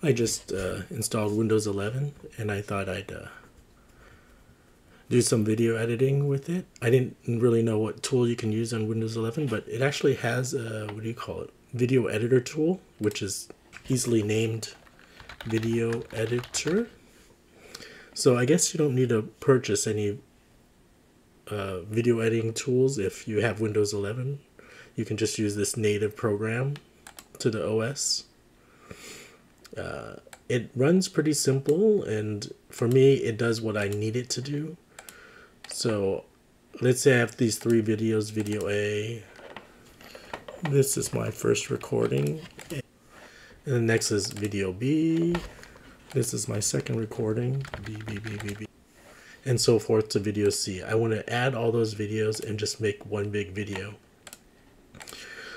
I just installed Windows 11 and I thought I'd do some video editing with it. I didn't really know what tool you can use on Windows 11, but it actually has a, what do you call it? Video editor tool, which is easily named Video Editor. So I guess you don't need to purchase any video editing tools if you have Windows 11. You can just use this native program to the OS. It runs pretty simple, and for me it does what I need it to do. So let's say I have these three videos. Video A, this is my first recording, and the next is video B, this is my second recording, B, and so forth to video C. I want to add all those videos and just make one big video.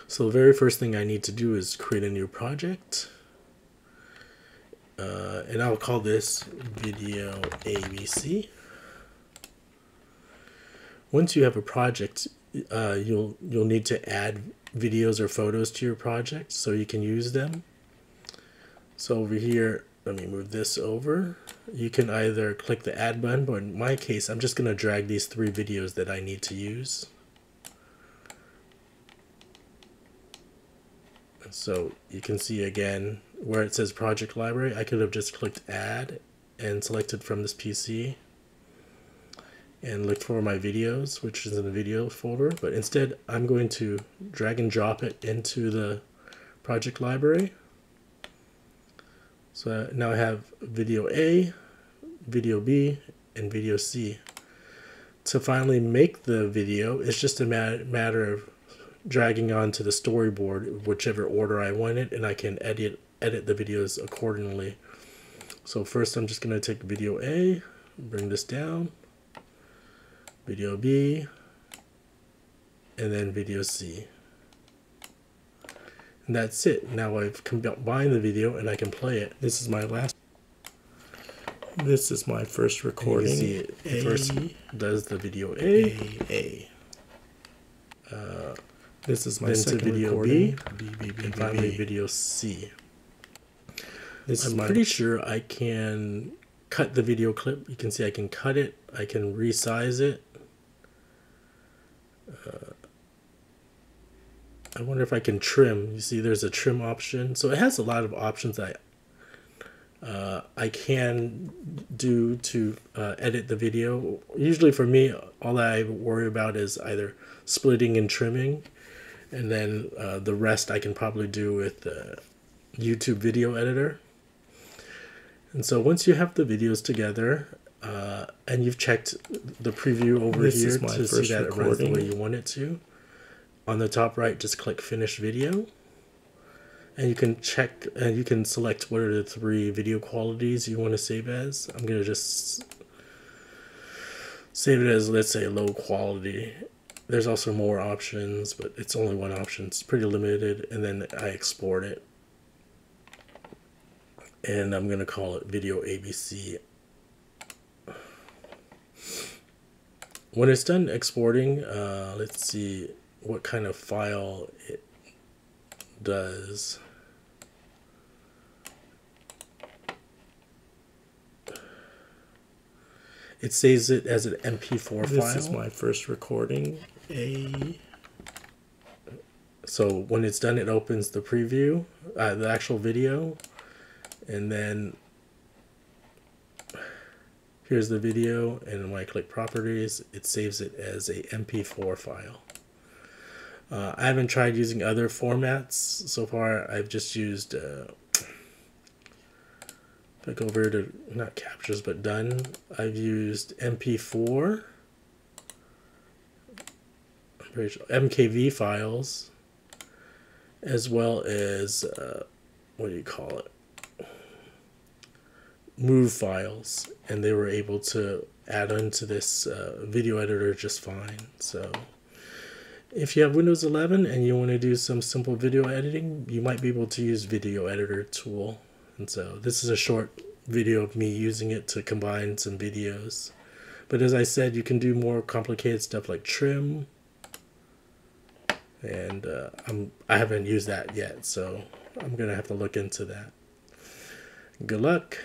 So the very first thing I need to do is create a new project. And I'll call this video ABC. Once you have a project, you'll need to add videos or photos to your project so you can use them. So over here, let me move this over. You can either click the add button, but in my case, I'm just going to drag these three videos that I need to use. So you can see again where it says project library, I could have just clicked add and selected from this PC and looked for my videos, which is in the video folder, but instead I'm going to drag and drop it into the project library. So now I have video A, video B, and video C. To finally make the video, it's just a matter of dragging onto the storyboard whichever order I want it, and I can edit the videos accordingly. So first I'm just going to take video A, bring this down, video B, and then video C. And that's it. Now I've combined the video and I can play it. This is my first recording. You can see it first does the video A. This is my second video recording, B, and finally video C. I'm pretty sure I can cut the video clip. You can see I can cut it, I can resize it. I wonder if I can trim. You see there's a trim option. So it has a lot of options that I can do to edit the video. Usually for me, all I worry about is either splitting and trimming, and then the rest I can probably do with the YouTube video editor. And so once you have the videos together and you've checked the preview over here to see that it runs the way you want it to, on the top right just click finish video, and you can check and you can select what are the three video qualities you want to save as. I'm going to just save it as, let's say, low quality. There's also more options, but it's only one option. It's pretty limited. And then I export it. And I'm going to call it video ABC. When it's done exporting, let's see what kind of file it does. It saves it as an MP4 file. This is my first recording. So when it's done, it opens the preview, the actual video, and then here's the video, and when I click properties, it saves it as a MP4 file. I haven't tried using other formats so far. I've just used if I go over to, not captures, but done, I've used MP4, MKV files, as well as, what do you call it, MOV files, and they were able to add onto this video editor just fine. So if you have Windows 11 and you want to do some simple video editing, you might be able to use video editor tool. And so this is a short video of me using it to combine some videos. But as I said, you can do more complicated stuff like trim. And I haven't used that yet, so I'm going to have to look into that. Good luck.